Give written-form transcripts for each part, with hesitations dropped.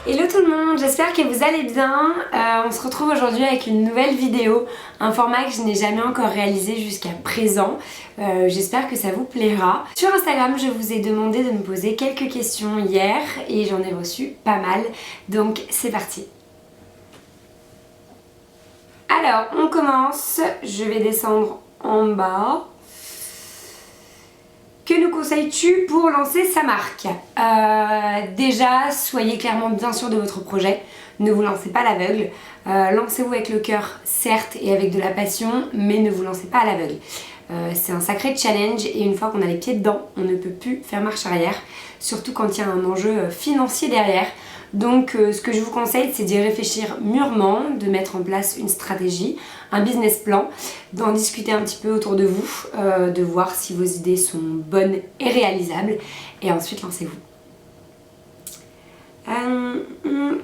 Hello tout le monde, j'espère que vous allez bien. On se retrouve aujourd'hui avec une nouvelle vidéo, un format que je n'ai jamais encore réalisé jusqu'à présent. J'espère que ça vous plaira. Sur Instagram, je vous ai demandé de me poser quelques questions hier et j'en ai reçu pas mal, donc c'est parti. Alors, on commence, je vais descendre en bas. Que nous conseilles-tu pour lancer sa marque? Déjà, soyez clairement bien sûr de votre projet. Ne vous lancez pas à l'aveugle. Lancez-vous avec le cœur, certes, et avec de la passion, mais ne vous lancez pas à l'aveugle. C'est un sacré challenge et une fois qu'on a les pieds dedans, on ne peut plus faire marche arrière, surtout quand il y a un enjeu financier derrière. Donc ce que je vous conseille, c'est d'y réfléchir mûrement, de mettre en place une stratégie, un business plan, d'en discuter un petit peu autour de vous, de voir si vos idées sont bonnes et réalisables, et ensuite lancez-vous.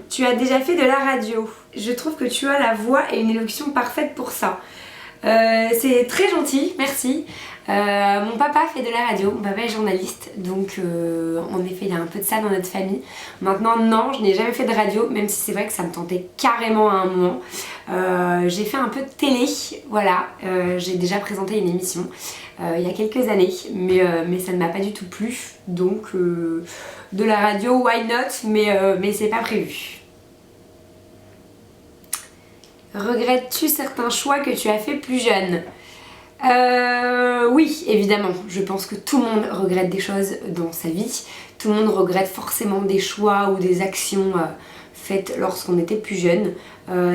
Tu as déjà fait de la radio. Je trouve que tu as la voix et une élocution parfaite pour ça. C'est très gentil, merci. Mon papa fait de la radio, mon papa est journaliste, donc en effet il y a un peu de ça dans notre famille. Maintenant non, je n'ai jamais fait de radio, même si c'est vrai que ça me tentait carrément à un moment. J'ai fait un peu de télé, voilà, j'ai déjà présenté une émission il y a quelques années, mais ça ne m'a pas du tout plu, donc de la radio, why not, mais c'est pas prévu. Regrettes-tu certains choix que tu as fait plus jeune? Oui, évidemment. Je pense que tout le monde regrette des choses dans sa vie. Tout le monde regrette forcément des choix ou des actions faites lorsqu'on était plus jeune.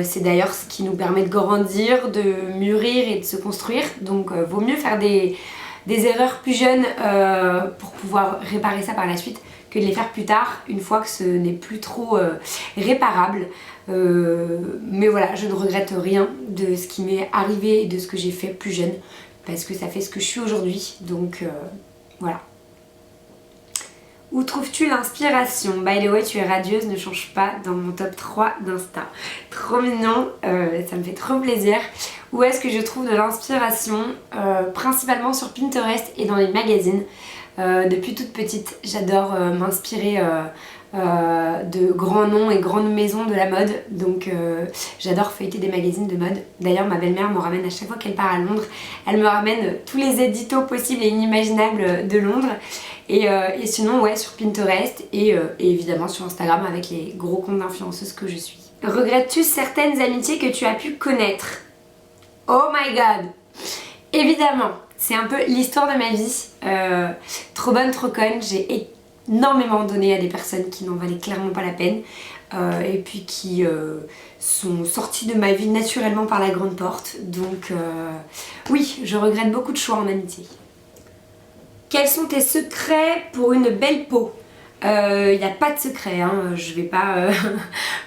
C'est d'ailleurs ce qui nous permet de grandir, de mûrir et de se construire. Donc vaut mieux faire des erreurs plus jeunes pour pouvoir réparer ça par la suite que de les faire plus tard, une fois que ce n'est plus trop réparable. Mais voilà, je ne regrette rien de ce qui m'est arrivé et de ce que j'ai fait plus jeune, parce que ça fait ce que je suis aujourd'hui, donc voilà. Où trouves-tu l'inspiration? By the way, tu es radieuse, ne change pas dans mon top 3 d'Insta. Trop mignon, ça me fait trop plaisir. Où est-ce que je trouve de l'inspiration? Principalement sur Pinterest et dans les magazines. Depuis toute petite, j'adore m'inspirer de grands noms et grandes maisons de la mode, donc j'adore feuilleter des magazines de mode. D'ailleurs ma belle-mère me ramène à chaque fois qu'elle part à Londres, elle me ramène tous les éditos possibles et inimaginables de Londres, et sinon ouais, sur Pinterest et évidemment sur Instagram avec les gros comptes d'influenceuses que je suis. Regrettes-tu certaines amitiés que tu as pu connaître? Oh my god, évidemment, c'est un peu l'histoire de ma vie, trop bonne, trop conne. J'ai énormément donné à des personnes qui n'en valaient clairement pas la peine, et puis qui sont sorties de ma vie naturellement par la grande porte. Donc oui, je regrette beaucoup de choix en amitié. Quels sont tes secrets pour une belle peau? Il n'y a pas de secret, hein. Je vais pas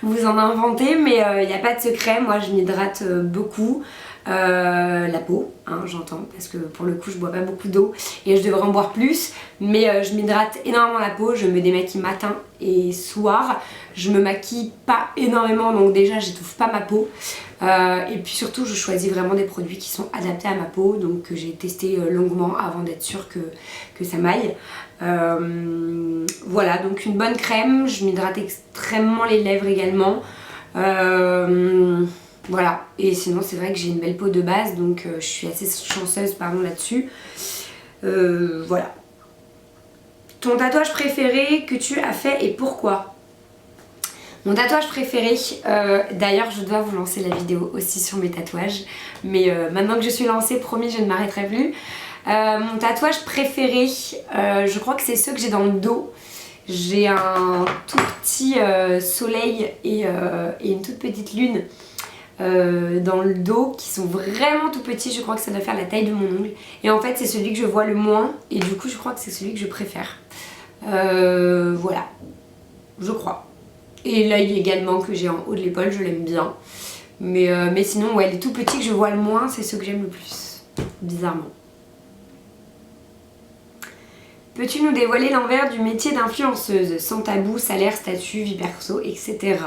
vous en inventer, mais il n'y a pas de secret. Moi je m'hydrate beaucoup. La peau, hein, j'entends, parce que pour le coup je bois pas beaucoup d'eau et je devrais en boire plus, mais je m'hydrate énormément la peau, je me démaquille matin et soir, je me maquille pas énormément, donc déjà j'étouffe pas ma peau, et puis surtout je choisis vraiment des produits qui sont adaptés à ma peau, donc que j'ai testé longuement avant d'être sûre que ça m'aille. Voilà, donc une bonne crème, je m'hydrate extrêmement les lèvres également. Voilà, et sinon c'est vrai que j'ai une belle peau de base, donc je suis assez chanceuse là-dessus. Voilà. Ton tatouage préféré que tu as fait et pourquoi? Mon tatouage préféré, d'ailleurs je dois vous lancer la vidéo aussi sur mes tatouages, mais maintenant que je suis lancée, promis je ne m'arrêterai plus. Mon tatouage préféré, je crois que c'est ceux que j'ai dans le dos. J'ai un tout petit soleil et une toute petite lune dans le dos qui sont vraiment tout petits. Je crois que ça doit faire la taille de mon ongle, et en fait c'est celui que je vois le moins, et du coup je crois que c'est celui que je préfère. Voilà, je crois. Et l'œil également que j'ai en haut de l'épaule, je l'aime bien, mais sinon ouais, les tout petits que je vois le moins, c'est ceux que j'aime le plus, bizarrement. Peux-tu nous dévoiler l'envers du métier d'influenceuse, sans tabou, salaire, statut, vie perso, etc.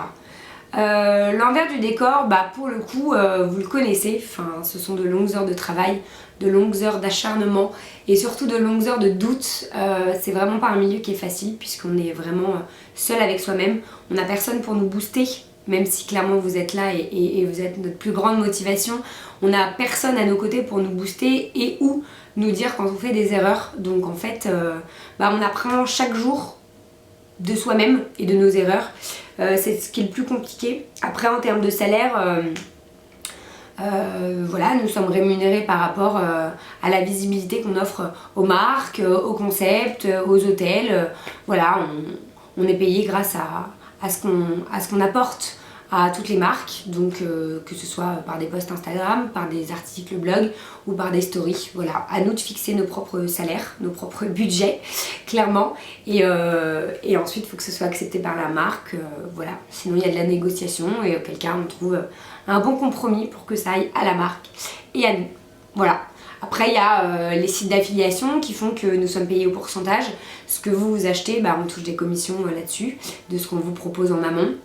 L'envers du décor, bah pour le coup, vous le connaissez, enfin, ce sont de longues heures de travail, de longues heures d'acharnement et surtout de longues heures de doute. C'est vraiment pas un milieu qui est facile puisqu'on est vraiment seul avec soi-même. On n'a personne pour nous booster, même si clairement vous êtes là et vous êtes notre plus grande motivation. On n'a personne à nos côtés pour nous booster et ou nous dire quand on fait des erreurs. Donc en fait, on apprend chaque jour de soi-même et de nos erreurs. C'est ce qui est le plus compliqué. Après, en termes de salaire, voilà, nous sommes rémunérés par rapport à la visibilité qu'on offre aux marques, aux concepts, aux hôtels. Voilà, on est payé grâce à ce qu'on apporte à toutes les marques, donc que ce soit par des posts Instagram, par des articles blog ou par des stories. Voilà, à nous de fixer nos propres salaires, nos propres budgets, clairement. Et ensuite, il faut que ce soit accepté par la marque. Voilà, sinon il y a de la négociation et auquel cas on trouve un bon compromis pour que ça aille à la marque et à nous. Voilà. Après, il y a les sites d'affiliation qui font que nous sommes payés au pourcentage. Ce que vous achetez, on touche des commissions là-dessus, de ce qu'on vous propose en amont.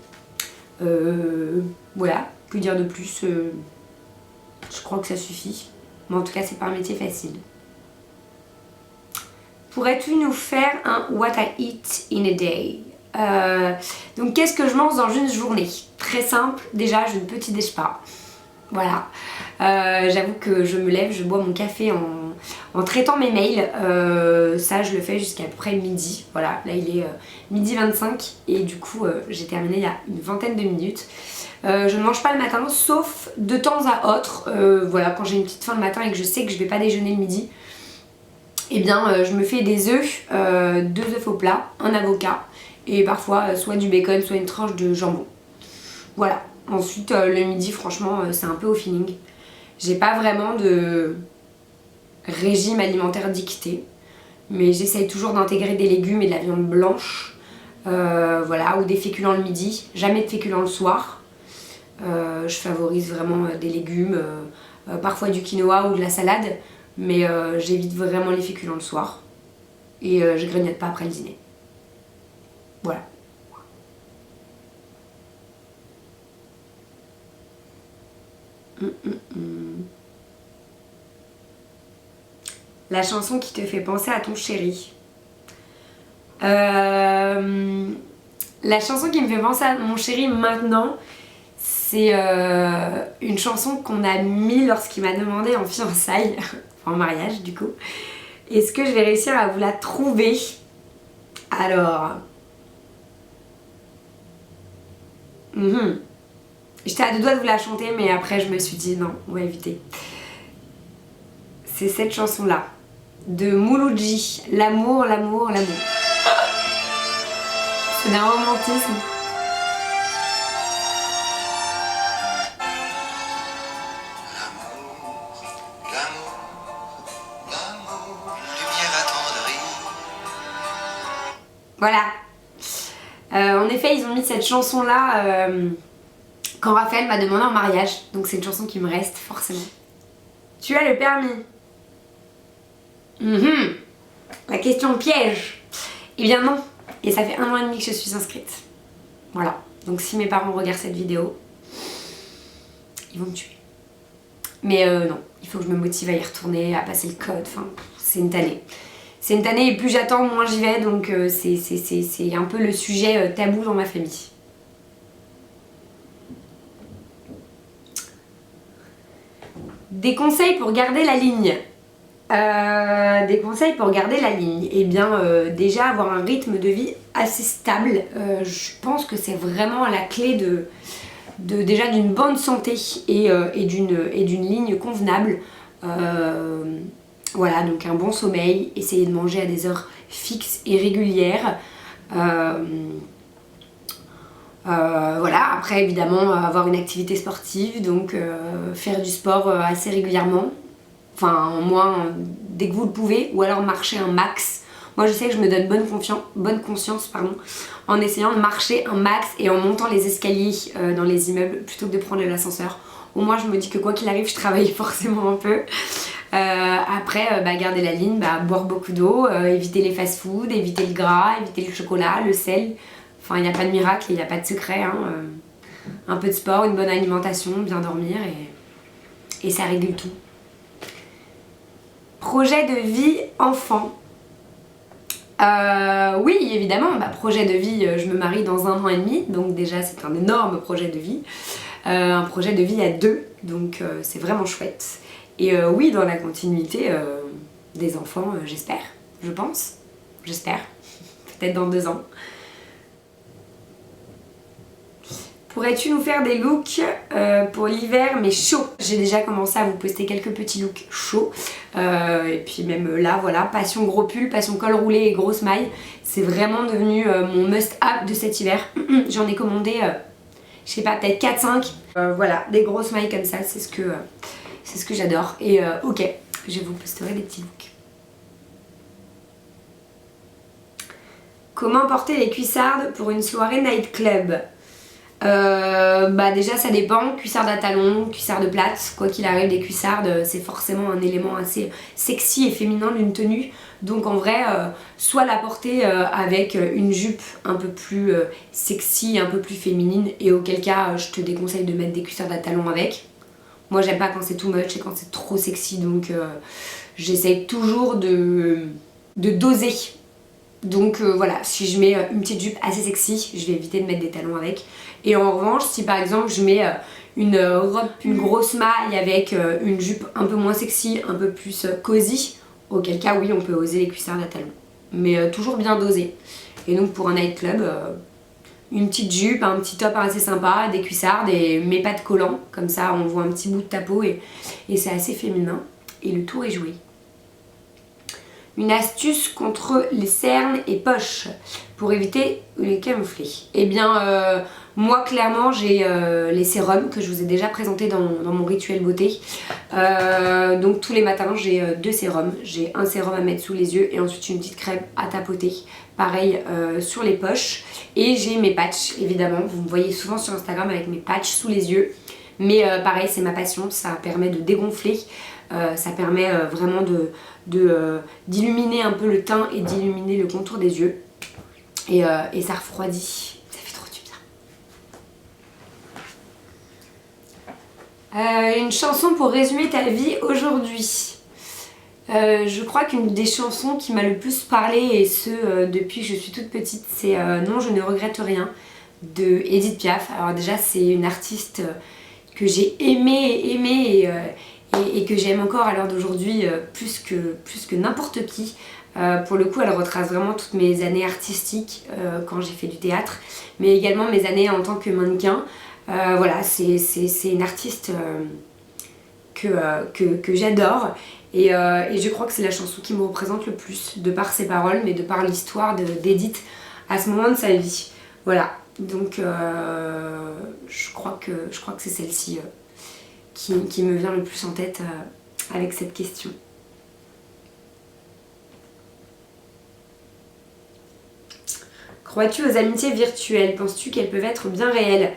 Voilà, que dire de plus, je crois que ça suffit. Mais en tout cas, c'est pas un métier facile. Pourrais-tu nous faire un What I Eat in a Day? Donc, qu'est-ce que je mange dans une journée? Très simple, déjà, je ne petit déj pas. Voilà, j'avoue que je me lève, je bois mon café en traitant mes mails, ça je le fais jusqu'à peu près midi, voilà, là il est midi 25 et du coup j'ai terminé il y a une vingtaine de minutes. Je ne mange pas le matin sauf de temps à autre, voilà, quand j'ai une petite faim le matin et que je sais que je vais pas déjeuner le midi, et bien je me fais des œufs, 2 œufs au plat, un avocat et parfois soit du bacon, soit une tranche de jambon, voilà. Ensuite, le midi, franchement, c'est un peu au feeling. J'ai pas vraiment de régime alimentaire dicté, mais j'essaye toujours d'intégrer des légumes et de la viande blanche, voilà, ou des féculents le midi, jamais de féculents le soir. Je favorise vraiment des légumes, parfois du quinoa ou de la salade, mais j'évite vraiment les féculents le soir. Et je grignote pas après le dîner. Voilà. La chanson qui te fait penser à ton chéri. La chanson qui me fait penser à mon chéri maintenant, c'est une chanson qu'on a mis lorsqu'il m'a demandé en fiançailles, en mariage du coup. Est-ce que je vais réussir à vous la trouver? Alors... J'étais à deux doigts de vous la chanter, mais après je me suis dit non, on va éviter. C'est cette chanson-là, de Mouloudji, L'amour, l'amour, l'amour. C'est d'un romantisme. Voilà. En effet, ils ont mis cette chanson-là quand Raphaël m'a demandé en mariage. Donc c'est une chanson qui me reste forcément. Tu as le permis? La question piège. Eh bien non. Et ça fait 1 an et demi que je suis inscrite. Voilà. Donc si mes parents regardent cette vidéo, ils vont me tuer. Mais non, il faut que je me motive à y retourner, à passer le code. Enfin, c'est une tannée. C'est une tannée et plus j'attends, moins j'y vais. Donc c'est un peu le sujet tabou dans ma famille. Des conseils pour garder la ligne. Des conseils pour garder la ligne. Eh bien, déjà avoir un rythme de vie assez stable. Je pense que c'est vraiment la clé déjà d'une bonne santé et d'une ligne convenable. Voilà, donc un bon sommeil, essayer de manger à des heures fixes et régulières. Voilà, après évidemment avoir une activité sportive, donc faire du sport assez régulièrement, enfin au moins dès que vous le pouvez, ou alors marcher un max. Moi je sais que je me donne bonne conscience en essayant de marcher un max et en montant les escaliers dans les immeubles plutôt que de prendre l'ascenseur. Au moins je me dis que quoi qu'il arrive je travaille forcément un peu. Après garder la ligne, boire beaucoup d'eau, éviter les fast-food, éviter le gras, éviter le chocolat, le sel. Enfin, il n'y a pas de miracle, il n'y a pas de secret. Un peu de sport, une bonne alimentation, bien dormir et ça régule tout. Projet de vie enfant. Oui, évidemment, projet de vie, je me marie dans 1 an et demi, donc déjà c'est un énorme projet de vie. Un projet de vie à 2, donc c'est vraiment chouette. Et oui, dans la continuité des enfants, j'espère, je pense, j'espère, peut-être dans 2 ans. Pourrais-tu nous faire des looks pour l'hiver mais chauds? J'ai déjà commencé à vous poster quelques petits looks chauds. Et puis même là, voilà, passion gros pull, passion col roulé et grosse maille. C'est vraiment devenu mon must-have de cet hiver. J'en ai commandé, je sais pas, peut-être 4-5. Voilà, des grosses mailles comme ça, c'est ce que j'adore. Et ok, je vous posterai des petits looks. Comment porter les cuissardes pour une soirée nightclub? Déjà ça dépend, cuissarde à talons, cuissarde plate, quoi qu'il arrive des cuissardes c'est forcément un élément assez sexy et féminin d'une tenue, donc en vrai soit la porter avec une jupe un peu plus sexy, un peu plus féminine, et auquel cas je te déconseille de mettre des cuissardes à talons avec. Moi j'aime pas quand c'est too much et quand c'est trop sexy, donc j'essaye toujours de doser. Donc voilà, si je mets une petite jupe assez sexy, je vais éviter de mettre des talons avec. Et en revanche, si par exemple je mets une robe, une grosse maille avec une jupe un peu moins sexy, un peu plus cosy, auquel cas oui, on peut oser les cuissardes à talons. Mais toujours bien dosé. Et donc pour un nightclub, une petite jupe, un petit top assez sympa, des cuissardes, mais pas de collant. Comme ça on voit un petit bout de ta peau et c'est assez féminin. Et le tour est joué. Une astuce contre les cernes et poches pour éviter les camoufler. Eh bien, moi clairement j'ai les sérums que je vous ai déjà présentés dans mon rituel beauté. Donc tous les matins j'ai 2 sérums. J'ai un sérum à mettre sous les yeux et ensuite une petite crème à tapoter. Pareil sur les poches. Et j'ai mes patchs évidemment. Vous me voyez souvent sur Instagram avec mes patchs sous les yeux. Mais pareil, c'est ma passion, ça permet de dégonfler. Ça permet vraiment d'illuminer un peu le teint et d'illuminer le contour des yeux. Et ça refroidit. Ça fait trop du bien. Une chanson pour résumer ta vie aujourd'hui. Je crois qu'une des chansons qui m'a le plus parlé, et ce depuis que je suis toute petite, c'est Non, je ne regrette rien de Edith Piaf. Alors déjà c'est une artiste que j'ai aimée et que j'aime encore à l'heure d'aujourd'hui plus que n'importe qui. Pour le coup elle retrace vraiment toutes mes années artistiques quand j'ai fait du théâtre, mais également mes années en tant que mannequin. Voilà, c'est une artiste que j'adore et je crois que c'est la chanson qui me représente le plus, de par ses paroles mais de par l'histoire d'Edith à ce moment de sa vie. Voilà, donc je crois que c'est celle-ci qui me vient le plus en tête avec cette question. Crois-tu aux amitiés virtuelles? Penses-tu qu'elles peuvent être bien réelles?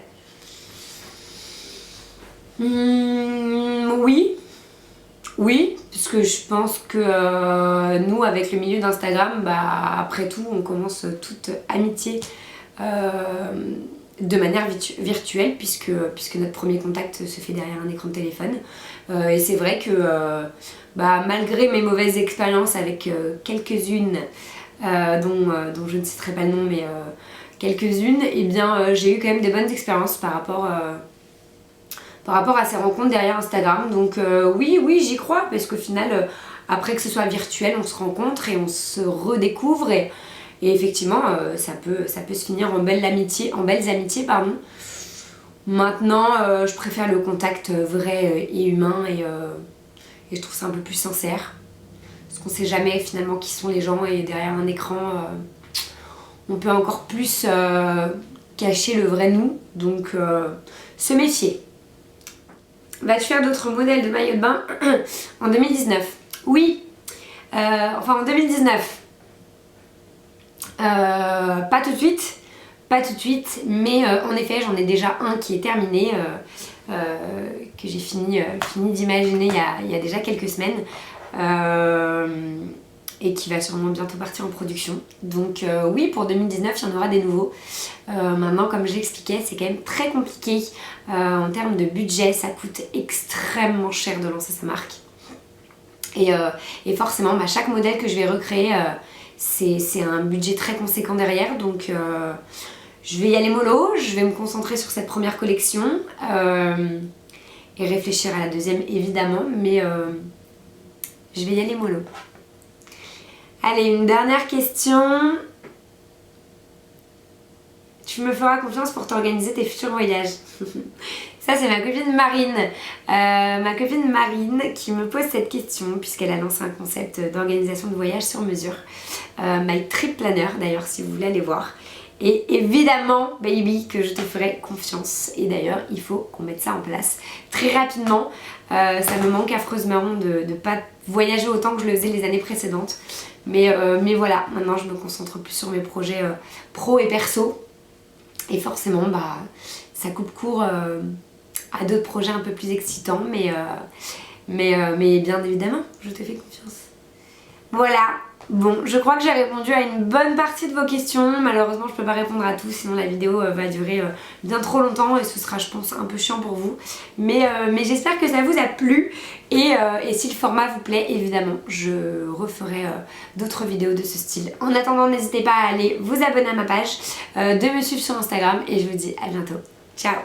Oui, puisque je pense que nous, avec le milieu d'Instagram, après tout, on commence toute amitié de manière virtuelle, puisque notre premier contact se fait derrière un écran de téléphone. Et c'est vrai que malgré mes mauvaises expériences avec quelques-unes, dont je ne citerai pas le nom, mais quelques-unes, et bien j'ai eu quand même des bonnes expériences par rapport à ces rencontres derrière Instagram. Donc oui, j'y crois, parce qu'au final, après que ce soit virtuel, on se rencontre et on se redécouvre, et effectivement, ça peut se finir en belles amitiés, pardon. Maintenant, je préfère le contact vrai et humain, et je trouve ça un peu plus sincère. Parce qu'on sait jamais finalement qui sont les gens, et derrière un écran, on peut encore plus cacher le vrai nous. Donc, se méfier. Vas-tu faire d'autres modèles de maillots de bain en 2019? Oui, en 2019. Pas tout de suite, mais en effet j'en ai déjà un qui est terminé, que j'ai fini d'imaginer il y a déjà quelques semaines. et qui va sûrement bientôt partir en production. Donc oui, pour 2019 il y en aura des nouveaux. Maintenant, comme je l'expliquais, c'est quand même très compliqué en termes de budget, ça coûte extrêmement cher de lancer sa marque. Et forcément, chaque modèle que je vais recréer, c'est un budget très conséquent derrière. Donc je vais y aller mollo, je vais me concentrer sur cette première collection et réfléchir à la deuxième évidemment, mais je vais y aller mollo. Allez, une dernière question. Tu me feras confiance pour t'organiser tes futurs voyages. Ça, c'est ma copine Marine. Ma copine Marine qui me pose cette question puisqu'elle a lancé un concept d'organisation de voyage sur mesure. My Trip Planner, d'ailleurs, si vous voulez aller voir. Et évidemment, baby, que je te ferai confiance. Et d'ailleurs, il faut qu'on mette ça en place très rapidement. Ça me manque affreusement de ne pas voyager autant que je le faisais les années précédentes. Mais voilà, maintenant je me concentre plus sur mes projets pro et perso. Et forcément, ça coupe court à d'autres projets un peu plus excitants. Mais bien évidemment, je te fais confiance. Voilà. Bon, je crois que j'ai répondu à une bonne partie de vos questions. Malheureusement, je peux pas répondre à tout, sinon la vidéo va durer bien trop longtemps et ce sera, je pense, un peu chiant pour vous. Mais j'espère que ça vous a plu et si le format vous plaît, évidemment, je referai d'autres vidéos de ce style. En attendant, n'hésitez pas à aller vous abonner à ma page, de me suivre sur Instagram et je vous dis à bientôt. Ciao!